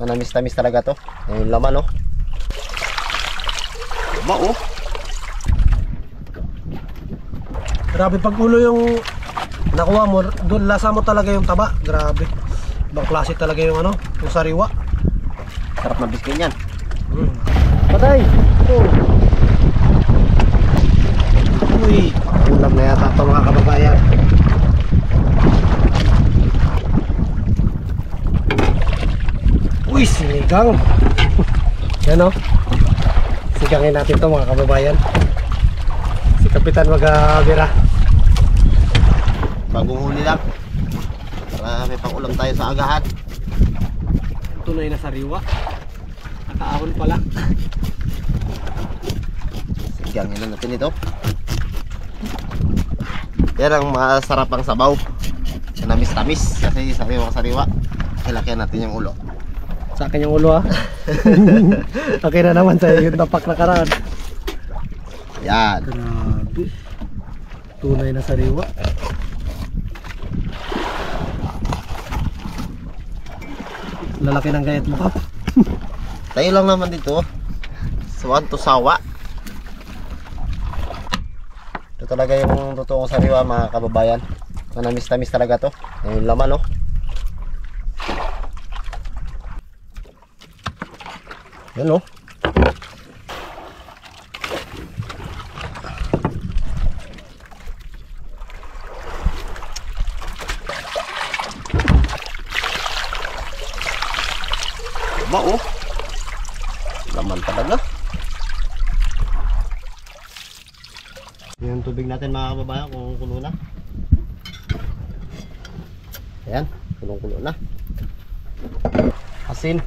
Manamis-tamis talaga to. Yung laman, oh. Ba, oh. Grabe pag ulo yung nakuha mo, doon lasa mo talaga yung taba. Grabe. Ibang klase talaga yung ano, yung sariwa. Sarap na biskin yan. Patay! Oh. Uy, ulam na yata ito mga kababayan. Uy, sinigang. Yan o. Sigangin natin ito mga kababayan. Si Kapitan mag-abira. Bagong huli lang. Para may pang-ulam tayo sa agahan. Tunay na sariwa. Nakaahon pala. Sigangin lang natin ito. Yan ang masarap ang sabaw. Namis-tamis. Kasi sariwa-sariwa. Kilakyan natin yung ulo. Sa akin yung ulo ha. Okay na naman sa'yo yung tapak na karaan. Yan. Grabe. Tunay na sariwa. Lalaki ng gayat mo, Kap. Tayo lang naman dito. Suwan to sawa. Ito talaga yung totoong sariwa mga kababayan. Manamis-tamis talaga to. Yung laman, oh. Yan, oh. Ba, oh. Laman talaga. Yung tubig natin mga kababayan kung kulo na. Ayan, kulong-kulo na. Asin.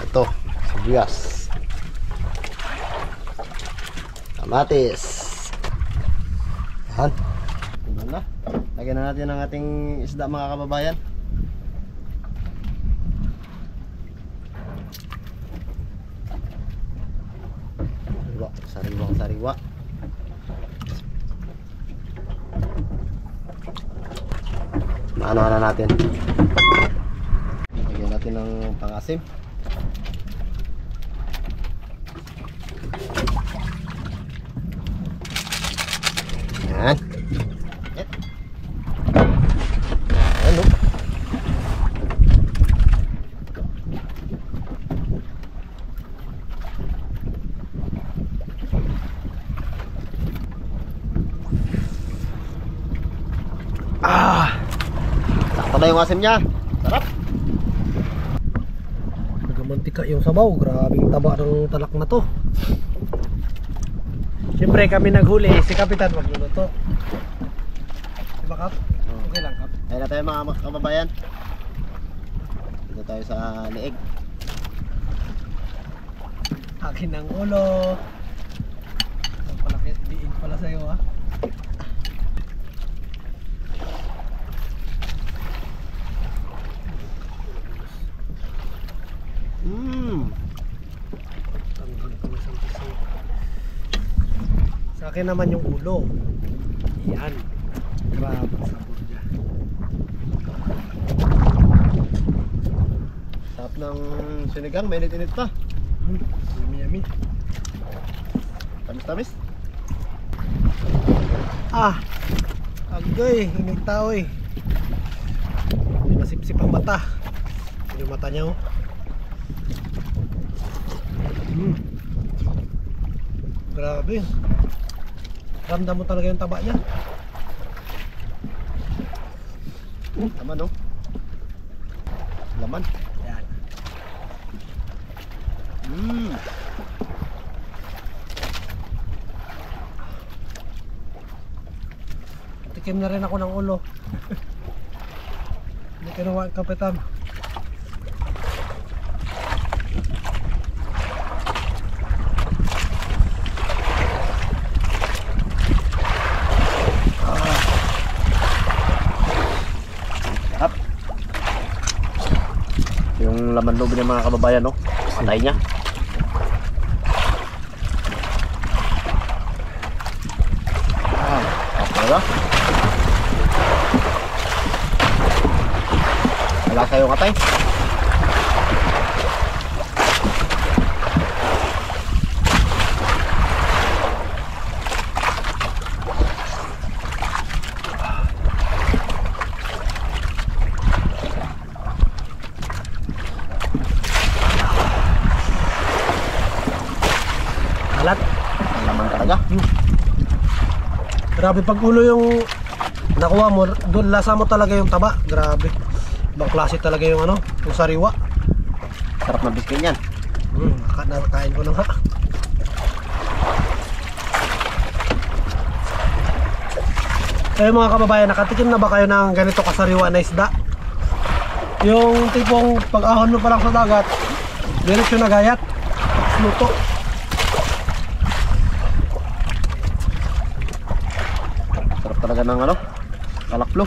Ito, sibuyas. Kamatis. Ayan. Kulo na. Lagyan na natin ang ating isda mga kababayan. Sariwang-sariwa. Ano-ano natin. Lagyan natin ng pang-asim. Yan. Ano? Sakto na yung asim niya. Sarap. Nagamantika yung sabaw. Grabing taba ng talak na to. Siyempre kami naghuli. Si Kapitan magluluto. Diba, Kap? Okay lang, Kap. Ayun na tayo mga kababayan. Dito tayo sa liig. Akin ang ulo. Ang palaki. Diin pala sa'yo, ha? Sa akin naman yung ulo. Yan. Grabe ang sabor niya. Sarap ng sinigang, mainit-init pa. Yummy. Tamis-tamis. Agay, hinig tao eh. May masipsip ang mata. Yung mata niya, oh. Grabe. Ramdam mo talaga yung taba niya. Laman, oh. Laman. Yan. Tikim na rin ako ng ulo. Hindi kinuha ang Kapitan. Yung laman loob ng mga kababayan, no? Patay niya. Okay ba? Malasa yung atay. Alat. Ang laman talaga. Grabe pag ulo yung nakuha mo, doon lasa mo talaga yung taba. Grabe. Ibang klase talaga yung ano, yung sariwa. Sarap ng biskin yan. Nakakain ko na nga. Eh mga kababayan, nakatikim na ba kayo ng ganito kasariwa na isda? Yung tipong pag-ahon mo pa lang sa dagat, diretso na gayat, luto. Sarap talaga ng ano, kalaklo.